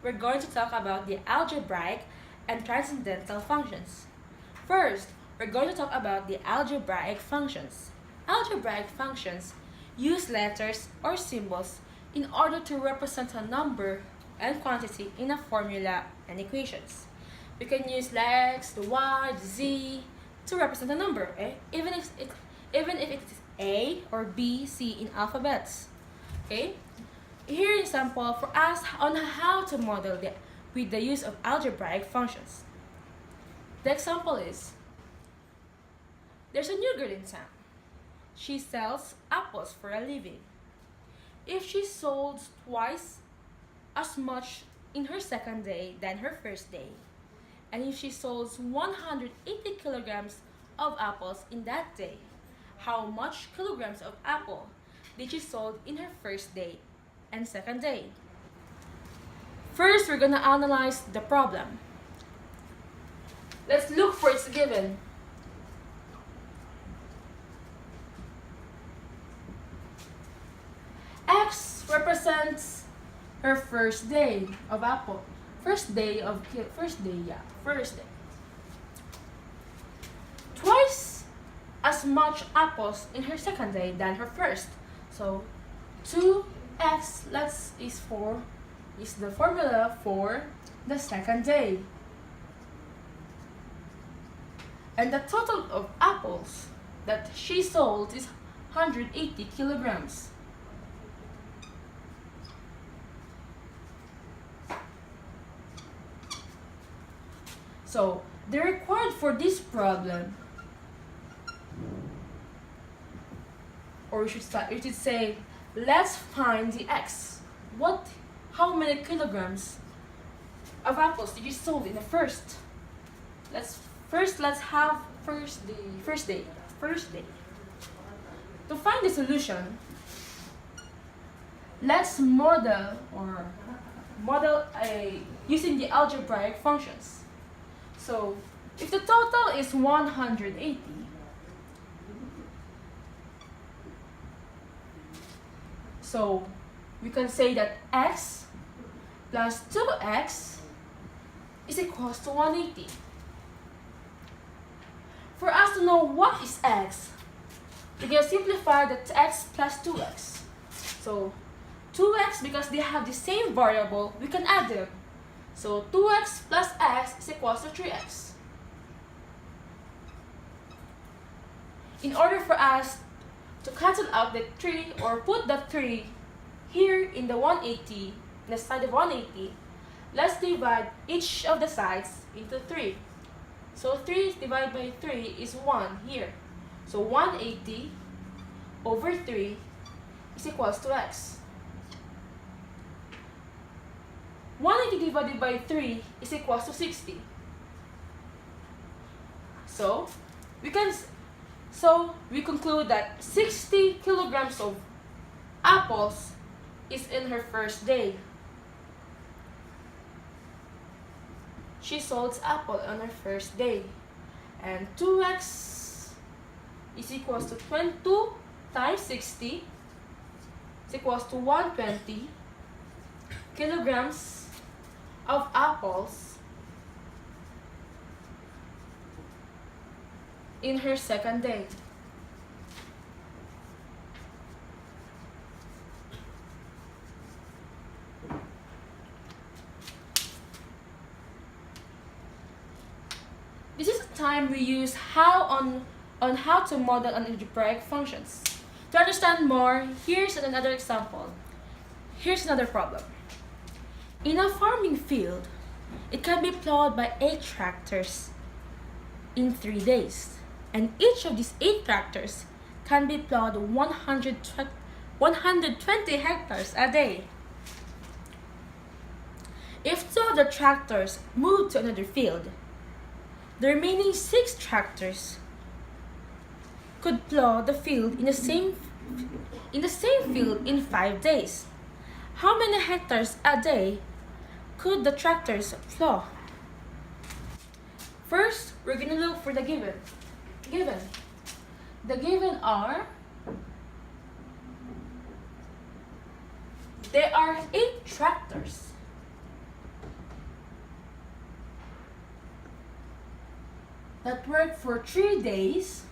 we're going to talk about the algebraic and transcendental functions. First, we're going to talk about the algebraic functions. Algebraic functions use letters or symbols in order to represent a number and quantity in a formula and equations. We can use the x, the y, the z to represent a number, even if it is A or B, C in alphabets. Okay? Here is an example for us on how to model with the use of algebraic functions. The example is, there's a new girl in town. She sells apples for a living. If she sold twice as much in her second day than her first day, and if she sold 180 kilograms of apples in that day, how much kilograms of apple did she sold in her first day and second day? First, we're gonna analyze the problem. Let's look for its given. X represents her first day of apple. First day. Twice as much apples in her second day than her first. So 2x is the formula for the second day. And the total of apples that she sold is 180 kilograms. So the required for this problem, or we should say, let's find the x. How many kilograms of apples did you sold in the first? Let's have first day. To find the solution, let's model using the algebraic functions. So if the total is 180, so we can say that x plus 2x is equals to 180. For us to know what is x, we can simplify that x plus 2x. So 2x, because they have the same variable, we can add them. So 2x plus x is equals to 3x. In order for us to cancel out the 3 or put the 3 here in the 180, in the side of 180, let's divide each of the sides into 3. So 3 divided by 3 is 1 here. So 180 over 3 is equals to x. 180 divided by 3 is equals to 60. So we conclude that 60 kilograms of apples is in her first day. She sold apple on her first day. And 2x is equals to 22 times 60 is equals to 120 kilograms of apples in her second day. This is the time we use on how to model algebraic functions. To understand more, here's another example. Here's another problem. In a farming field, it can be plowed by 8 tractors in 3 days. And each of these 8 tractors can be plowed 120 hectares a day. If 2 of the tractors move to another field, the remaining 6 tractors could plow the field in the same field in 5 days. How many hectares a day could the tractors plow? First, we're going to look for the given. The given are, there are 8 tractors. that work for 3 days,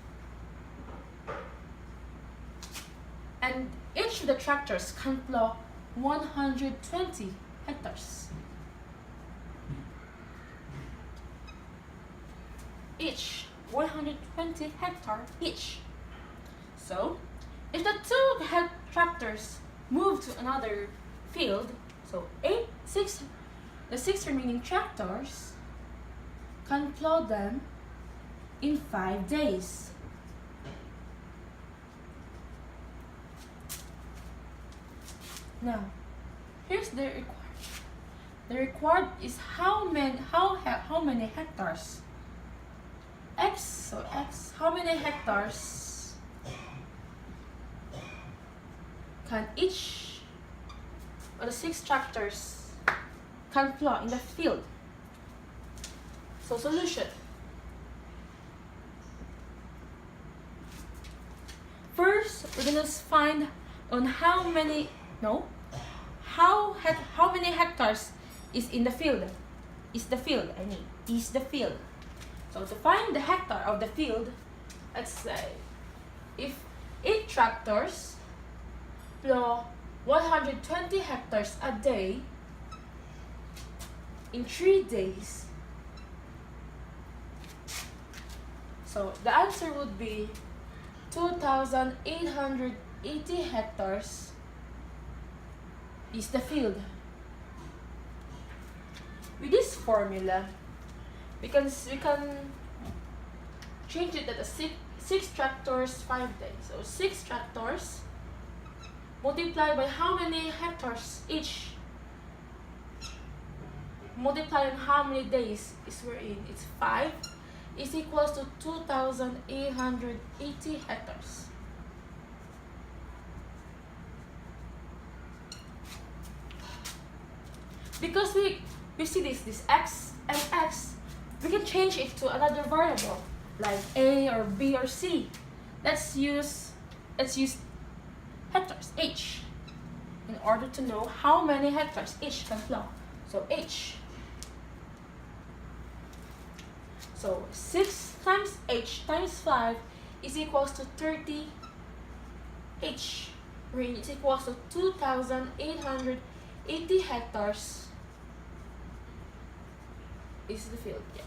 and each of the tractors can plow 120 hectares. Each 120 hectare each. So, if the two tractors move to another field, so the 6 remaining tractors can plow them in 5 days. Now, here's the required. The required is how many hectares? X, how many hectares can each of the 6 tractors can plow in the field? So solution. First, we're gonna find on how many hectares is in the field. Is the field. So to find the hectare of the field, let's say if 8 tractors plow 120 hectares a day in 3 days, so the answer would be 2,880 hectares is the field. With this formula, we can change it at 6 tractors 5 days. So 6 tractors multiplied by how many hectares each, multiplied on how many days is we're in, it's 5, is equals to 2,880 hectares. Because we see this x and x, we can change it to another variable like a or b or c. Let's use hectares, h, in order to know how many hectares each can plow. So h. So 6 times h times 5 is equals to 30 h, where it's equals to 2,880 hectares is the field. Yeah.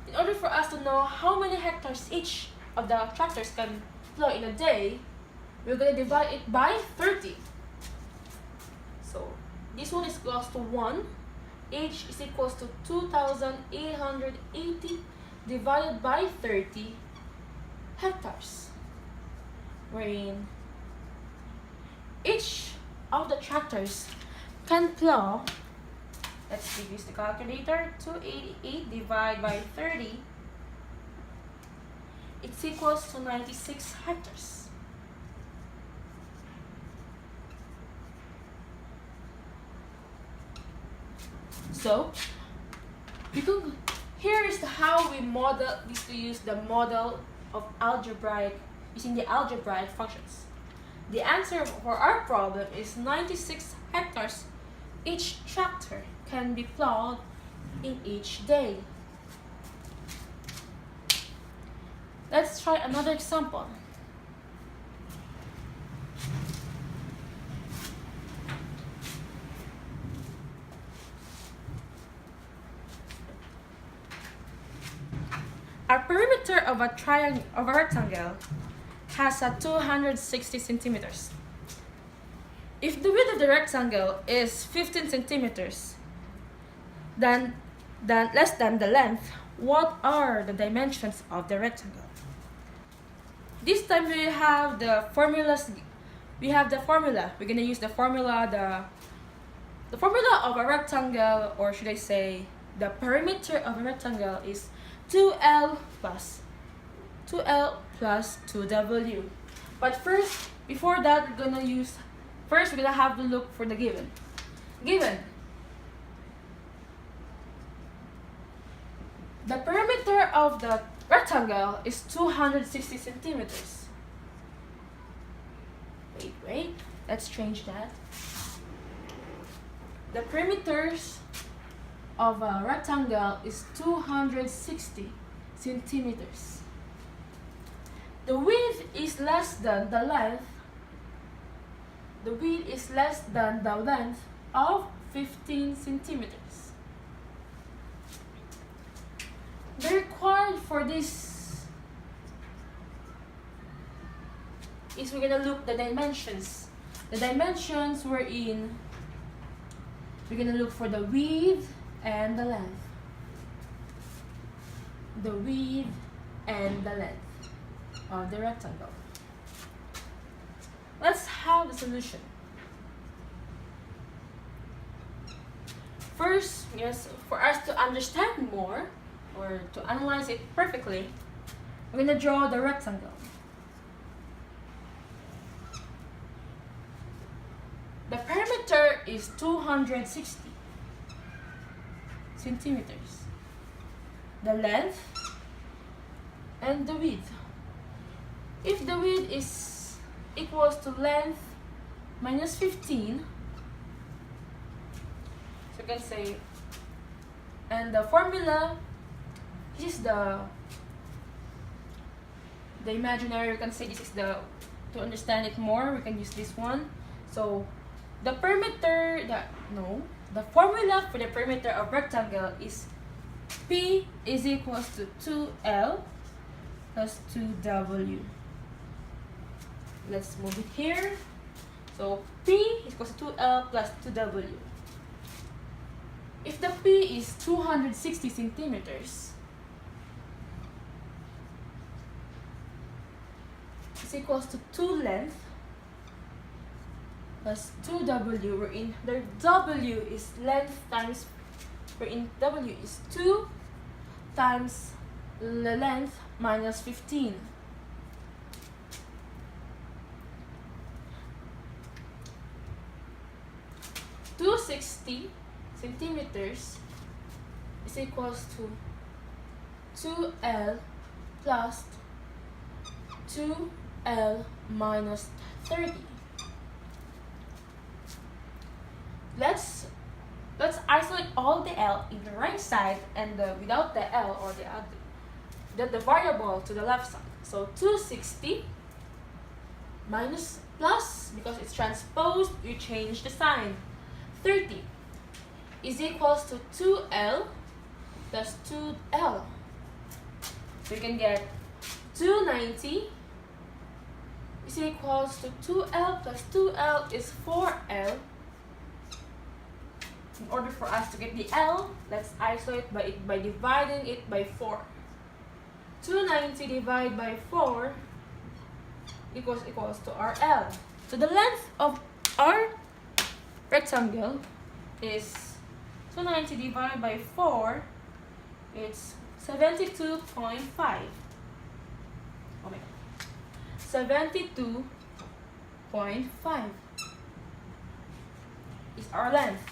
In order for us to know how many hectares each of the tractors can plow in a day, we're going to divide it by 30. So this one is equals to 1. H is equals to 2,880 divided by 30 hectares, wherein each of the tractors can plow, let's use the calculator, 288 divided by 30, it's equals to 96 hectares. So, here is how we model this to use the model of algebraic, using the algebraic functions. The answer for our problem is 96 hectares each tractor can be plowed in each day. Let's try another example. A perimeter of a rectangle has a 260 centimeters. If the width of the rectangle is 15 centimeters, then less than the length, what are the dimensions of the rectangle? This time we have the formulas. We're gonna use the formula, the formula of a rectangle, or should I say, the perimeter of a rectangle is 2L plus 2W. But first, before that, we're gonna have to look for the given. The perimeter of the rectangle is 260 centimeters. Wait, let's change that. The perimeters of a rectangle is 260 centimeters. The width is less than the length. The width is less than the length of 15 centimeters. The required for this is we're gonna look the dimensions. The dimensions we're gonna look for the width and the length. The width and the length of the rectangle. Let's have the solution. First, yes, for us to understand more or to analyze it perfectly, we're gonna draw the rectangle. The perimeter is 260 centimeters. The length and the width. If the width is equals to length minus 15, so you can say, and the formula, this is the imaginary, you can say this is the, to understand it more, we can use this one. So the perimeter, the formula for the perimeter of rectangle is P is equals to 2L plus 2W. Let's move it here. So P is equals to 2L plus 2W. If the P is 260 centimeters, it's equals to 2 length plus 2W, wherein the W is length times, wherein W is 2 times the length minus 15. .260 centimeters is equals to 2L plus 2L minus 30. Let's isolate all the L in the right side and without the L or the variable to the left side. So 260 minus plus, because it's transposed, we change the sign. 30 is equals to 2L plus 2L. So you can get 290 is equals to 2L plus 2L is 4L. In order for us to get the L, let's isolate by dividing it by 4. 290 divided by 4 equals to our L. So the length of our rectangle is 290 divided by 4, it's 72.5. Oh my God. 72.5 is our length.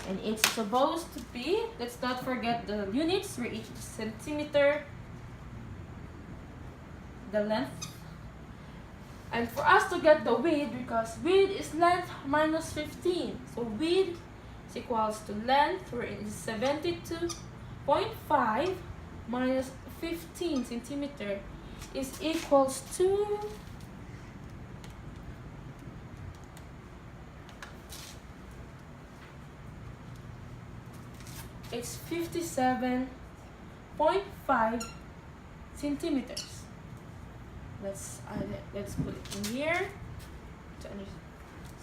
And it's supposed to be, let's not forget the units for each centimeter, the length. And for us to get the width, because width is length minus 15. So width is equals to length, where it is 72.5 minus 15 centimeter is equals to it's 57.5 centimeters. Let's put it in here.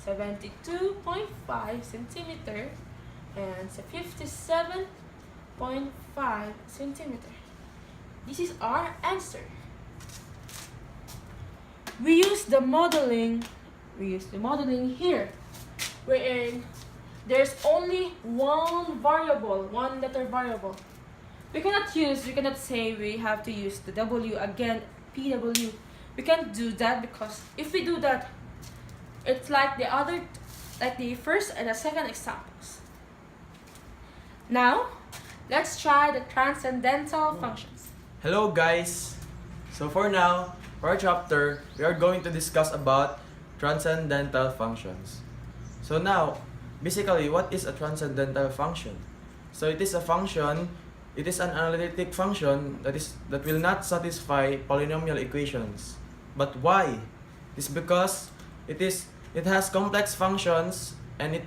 72.5 centimeter and 57.5 centimeter. This is our answer. We use the modeling here, wherein there's only one letter variable. We cannot say we have to use the W again, PW. We can't do that, because if we do that, it's like the first and the second examples. Now, let's try the transcendental functions. Hello guys! So for now, for our chapter, we are going to discuss about transcendental functions. So now, basically, what is a transcendental function? So it is a function it is an analytic function that will not satisfy polynomial equations. But why? It's because it has complex functions and it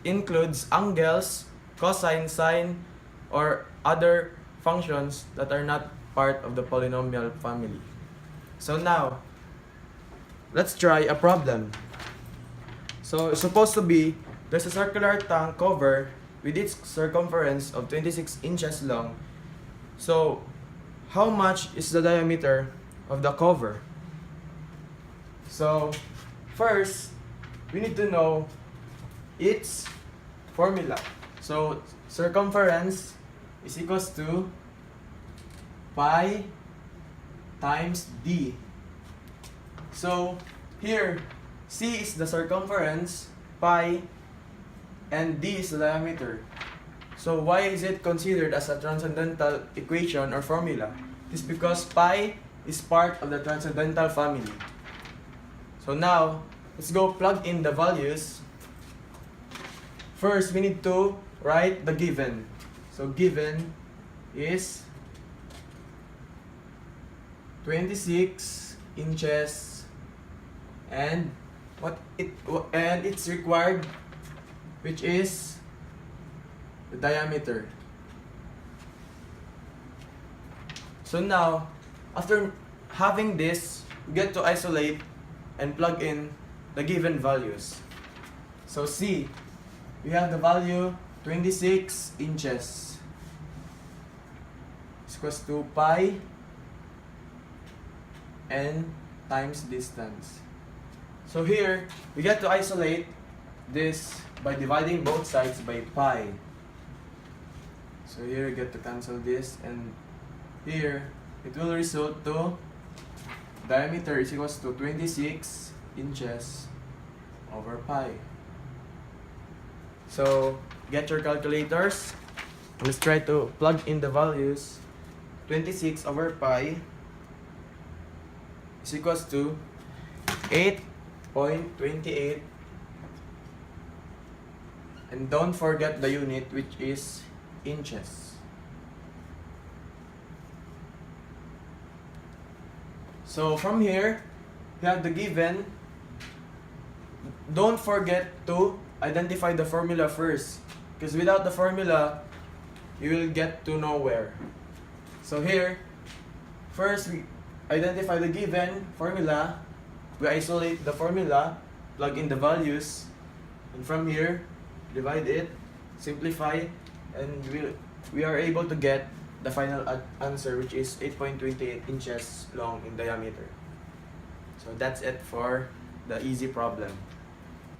includes angles, cosine, sine, or other functions that are not part of the polynomial family. So now, let's try a problem. So it's supposed to be there's a circular tank cover with its circumference of 26 inches long. So how much is the diameter of the cover? So first, we need to know its formula. So circumference is equals to pi times d. So here, c is the circumference, pi, and d is the diameter. So why is it considered as a transcendental equation or formula? It's because pi is part of the transcendental family. So now, let's go plug in the values. First, we need to write the given. So given is 26 inches and it's required, which is the diameter. So now, after having this, we get to isolate and plug in the given values. So C, we have the value 26 inches is equals to pi n times distance. So here, we get to isolate this by dividing both sides by pi. So here we get to cancel this, and here it will result to diameter is equals to 26 inches over pi. So get your calculators. Let's try to plug in the values. 26 over pi is equals to 8.28, and don't forget the unit, which is inches. So from here, we have the given. Don't forget to identify the formula first, because without the formula, you will get to nowhere. So here, first we identify the given formula, we isolate the formula, plug in the values, and from here, divide it, simplify, and we are able to get the final answer, which is 8.28 inches long in diameter. So that's it for the easy problem.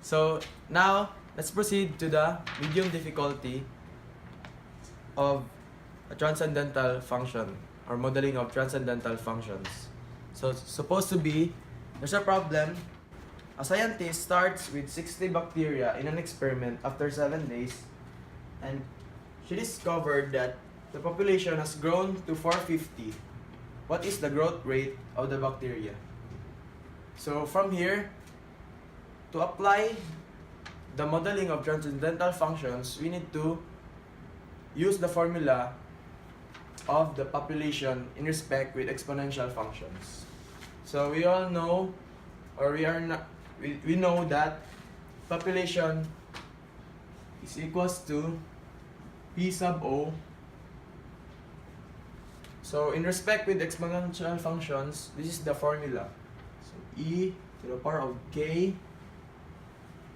So now, let's proceed to the medium difficulty of a transcendental function, or modeling of transcendental functions. So it's supposed to be, there's a problem. A scientist starts with 60 bacteria in an experiment after 7 days, and she discovered that the population has grown to 450. What is the growth rate of the bacteria? So from here, to apply the modeling of transcendental functions, we need to use the formula of the population in respect with exponential functions. So we all know, or we know that population is equals to P sub O. So in respect with exponential functions, this is the formula. So E to the power of K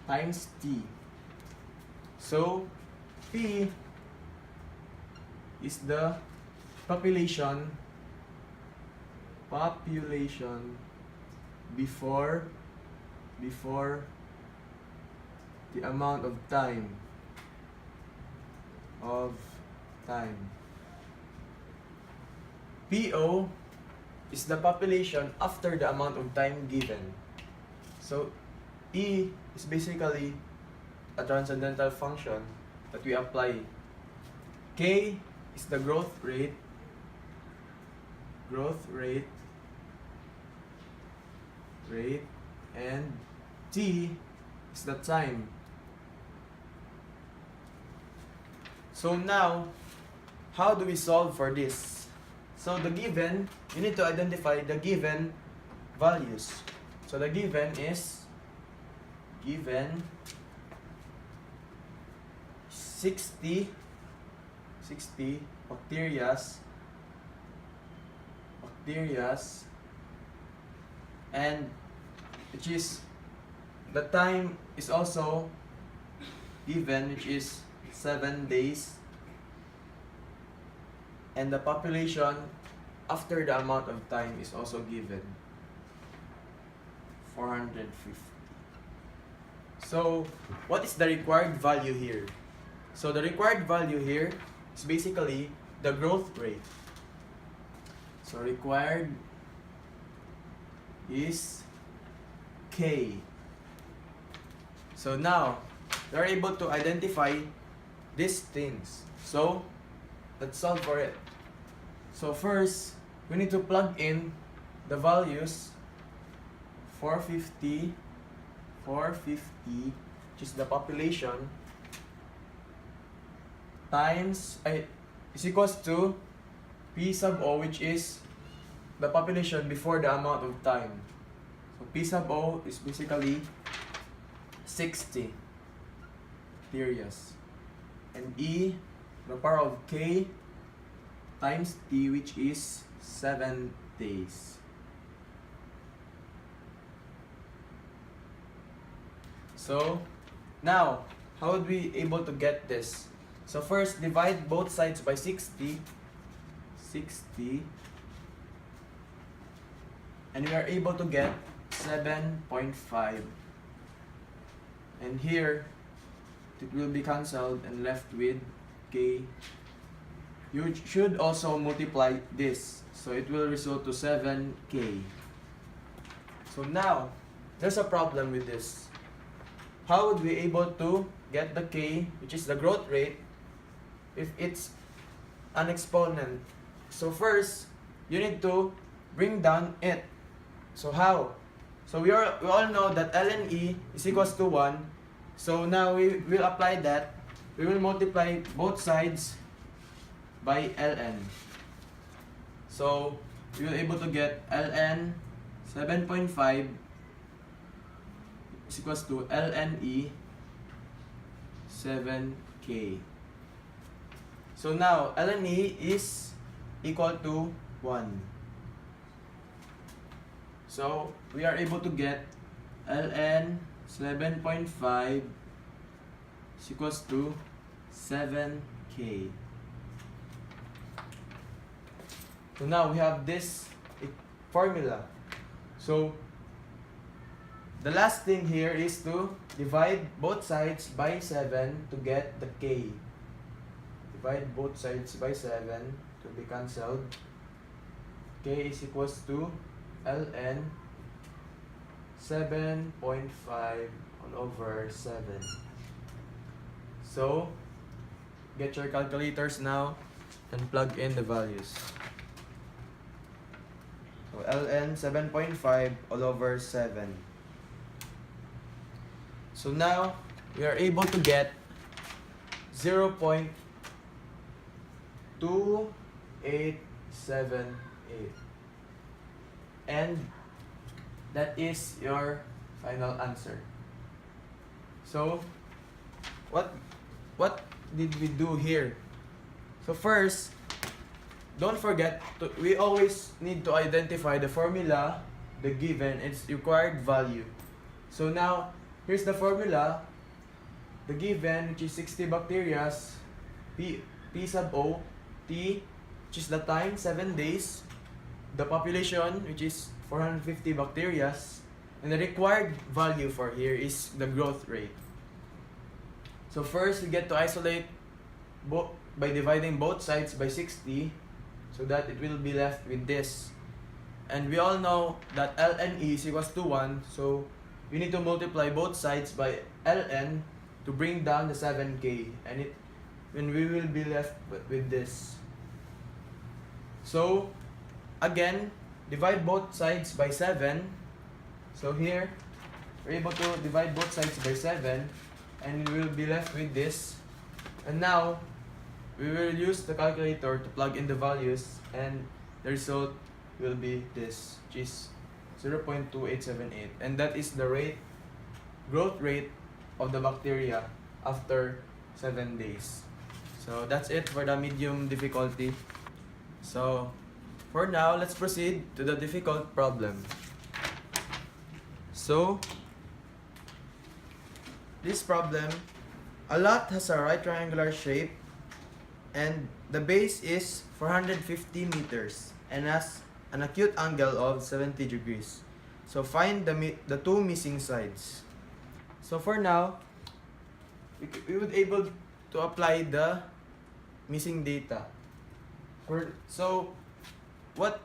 times T. So P is the population before the amount of time PO is the population after the amount of time given. So E is basically a transcendental function that we apply. K is the growth rate, and T is the time. So now, how do we solve for this? So the given, you need to identify the given values. So the given is given 60 bacterias and which is the time is also given, which is 7 days, and the population after the amount of time is also given, 450. So what is the required value here? So the required value here is basically the growth rate. So required is K. So now we are able to identify these things. So let's solve for it. So first we need to plug in the values 450, which is the population, times is equals to P sub O, which is the population before the amount of time. So P sub O is basically 60 bacterias, and E, the power of K times T, which is 7 days. So now, how would we able to get this? So first, divide both sides by 60, and we are able to get 7.5. And here, it will be cancelled and left with K. You should also multiply this, so it will result to 7K. So now, there's a problem with this. How would we able to get the K, which is the growth rate, if it's an exponent? So first, you need to bring down it. So how? So we all know that ln E is equals to 1. So now we will apply that. We will multiply both sides by ln. So we will able to get ln 7.5 is equals to ln E 7K. So now ln E is equal to 1. So we are able to get ln 7.5 is equals to 7K. So now we have this formula. So the last thing here is to divide both sides by 7 to get the K. Divide both sides by 7 to be cancelled. K is equals to ln 7.5 all over 7. So get your calculators now and plug in the values. So ln 7.5 all over 7. So now we are able to get 0.2878, and that is your final answer. So what did we do here? So first, don't forget we always need to identify the formula, the given, its required value. So now here's the formula, the given, which is 60 bacteria, P sub O, T, which is the time, 7 days, the population, which is 450 bacteria, and the required value for here is the growth rate. So first, we get to isolate by dividing both sides by 60, so that it will be left with this. And we all know that ln E is equals to 1, so we need to multiply both sides by ln to bring down the 7K, and we will be left with this. So again, divide both sides by 7. So here we're able to divide both sides by 7, and we will be left with this. And now we will use the calculator to plug in the values, and the result will be this, which is 0.2878, and that is the growth rate of the bacteria after 7 days. So that's it for the medium difficulty. So for now, let's proceed to the difficult problem. So this problem, a lot has a right triangular shape and the base is 450 meters and has an acute angle of 70 degrees. So find the two missing sides. So for now, we would able to apply the missing data. So what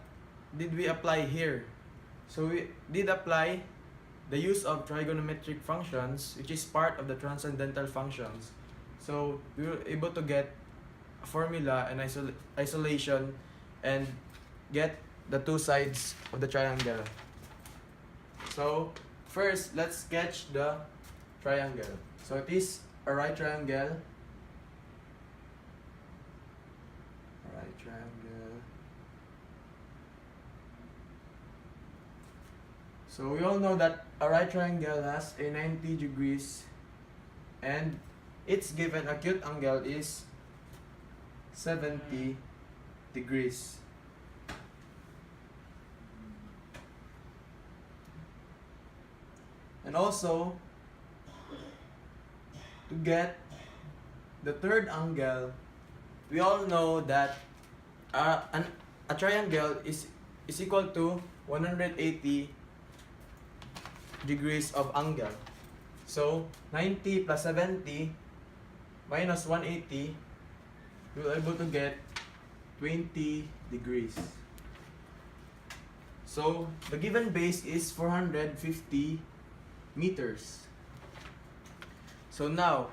did we apply here? So we did apply the use of trigonometric functions, which is part of the transcendental functions. So we were able to get a formula and isolation and get the two sides of the triangle. So first, let's sketch the triangle. So it is a right triangle. Right triangle. So we all know that a right triangle has a 90 degrees and its given acute angle is 70 degrees. And also, to get the third angle, we all know that a triangle is equal to 180 degrees of angle. So 90 plus 70 minus 180, we will able to get 20 degrees. So the given base is 450 meters. So now,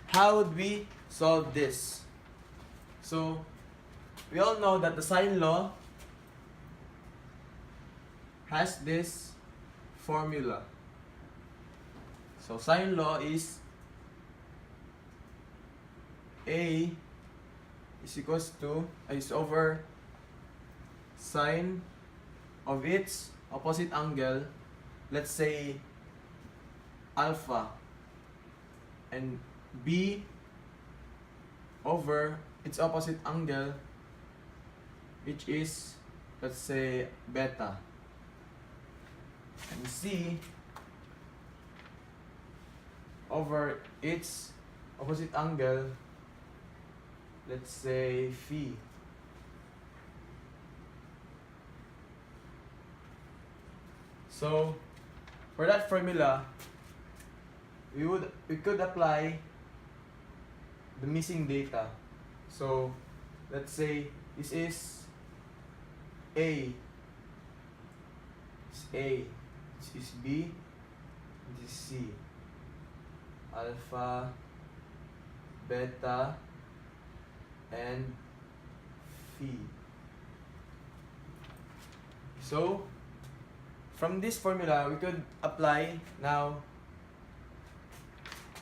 how would we solve this? So we all know that the sine law has this formula. So sine law is A is over sine of its opposite angle, let's say alpha, and B over its opposite angle, which is, let's say, beta, and C over its opposite angle, let's say phi. So for that formula, we could apply the missing data. So let's say this is A, this is B, this is C, alpha, beta, and phi. So from this formula, we could apply now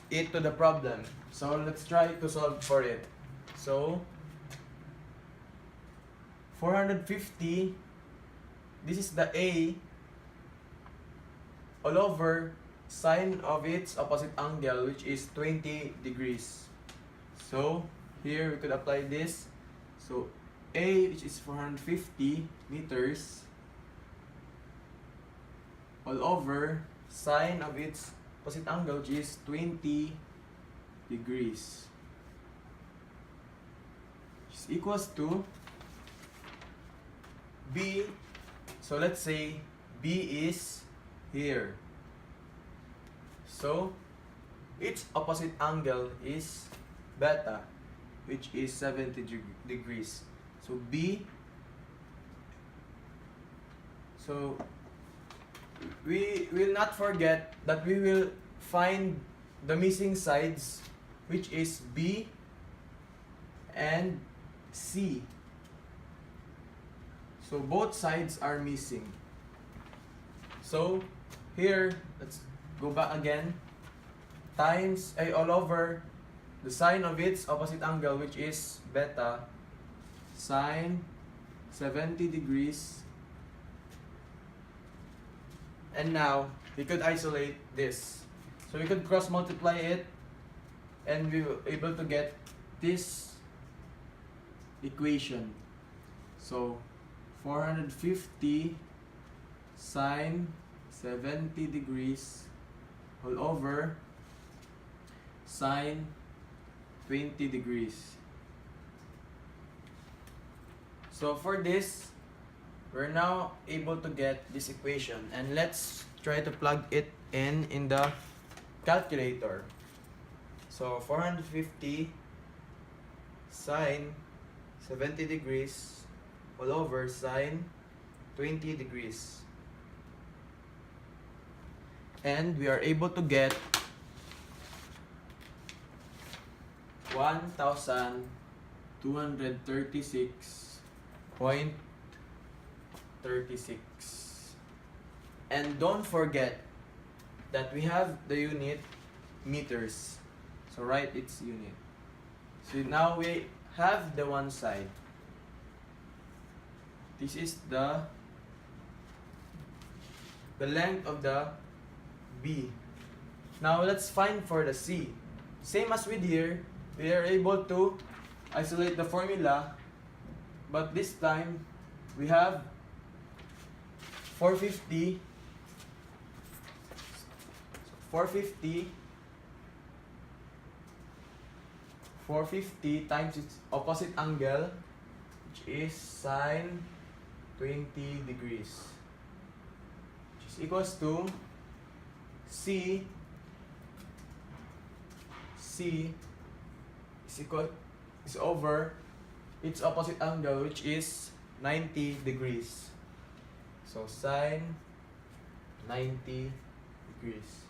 it to the problem. So let's try to solve for it. So 450, this is the A all over sine of its opposite angle, which is 20 degrees. So here we could apply this. So A, which is 450 meters, all over sine of its opposite angle, which is 20 degrees, which is equals to B. So let's say B is here. So its opposite angle is beta, which is 70 degrees. So B, so we will not forget that we will find the missing sides, which is B and C. So both sides are missing. So here, let's go back again, times A all over the sine of its opposite angle, which is beta, sine 70 degrees. And now we could isolate this. So we could cross multiply it, and we were able to get this equation. So 450 sine 70 degrees all over sine 20 degrees. So for this, we're now able to get this equation, and let's try to plug it in the calculator. So 450 sine 70 degrees all over sine 20 degrees. And we are able to get 1236.36. And don't forget that we have the unit meters. So write its unit. So now we have the one side. This is the length of the B. Now let's find for the C. Same as with here, we are able to isolate the formula, but this time we have 450 times its opposite angle, which is sine 20 degrees, which is equals to C is over its opposite angle, which is 90 degrees. So sine 90 degrees.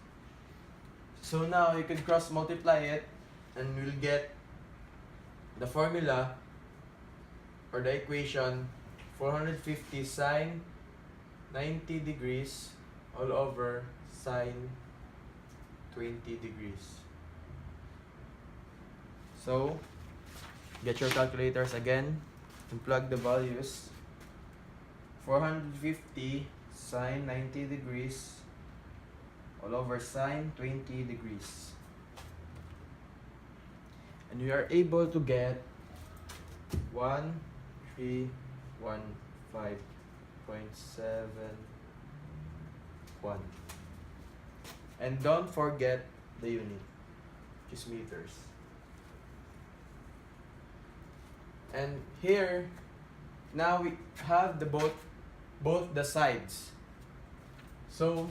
So now you can cross multiply it, and we'll get the formula or the equation 450 sine 90 degrees all over sine 20 degrees. So get your calculators again and plug the values. 450 sine 90 degrees all over sine 20 degrees. And we are able to get 1315.71. And don't forget the unit, which is meters. And here, now we have the both the sides. So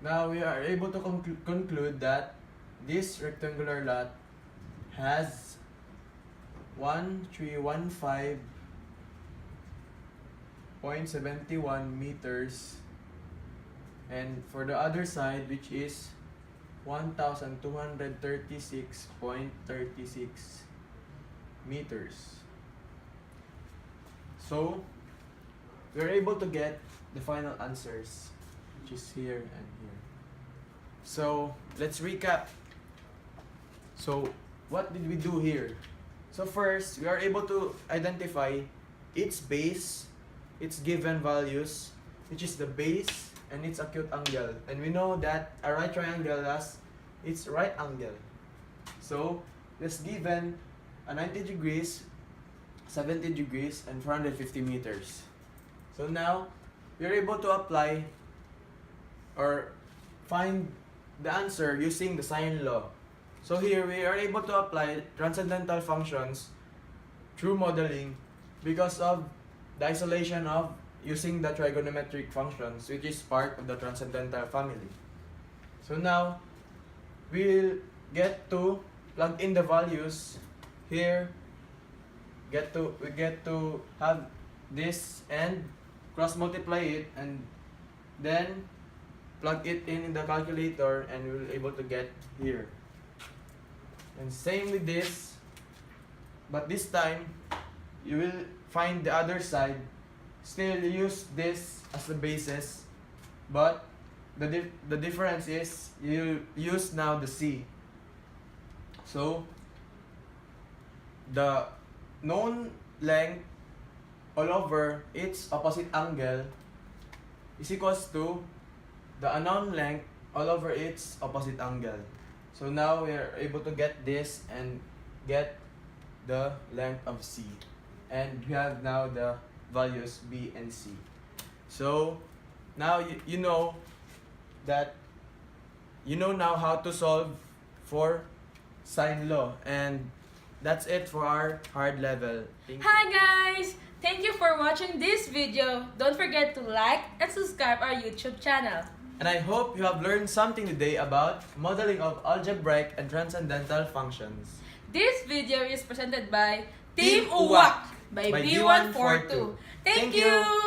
now we are able to conclude that this rectangular lot has 1315.71 meters, and for the other side, which is 1236.36 meters. So we're able to get the final answers, which is here and here. So let's recap. So what did we do here? So first, we are able to identify its base, its given values, which is the base and its acute angle. And we know that a right triangle has its right angle. So it's given a 90 degrees, 70 degrees, and 450 meters. So now we are able to apply or find the answer using the sine law. So here we are able to apply transcendental functions through modeling because of the isolation of using the trigonometric functions, which is part of the transcendental family. So now we'll get to plug in the values here. We get to have this and cross multiply it, and then plug it in the calculator, and we'll be able to get here. And same with this, but this time you will find the other side. Still use this as the basis, but the difference is you use now the C. So the known length all over its opposite angle is equals to the unknown length all over its opposite angle. So now we are able to get this and get the length of C. And we have now the values B and C. So now you know that you know now how to solve for sine law, and that's it for our hard level. Thank you. Hi guys! Thank you for watching this video. Don't forget to like and subscribe our YouTube channel. And I hope you have learned something today about modeling of algebraic and transcendental functions. This video is presented by Team Team Uwak Uwak by by B142. B142. Thank Thank you! you.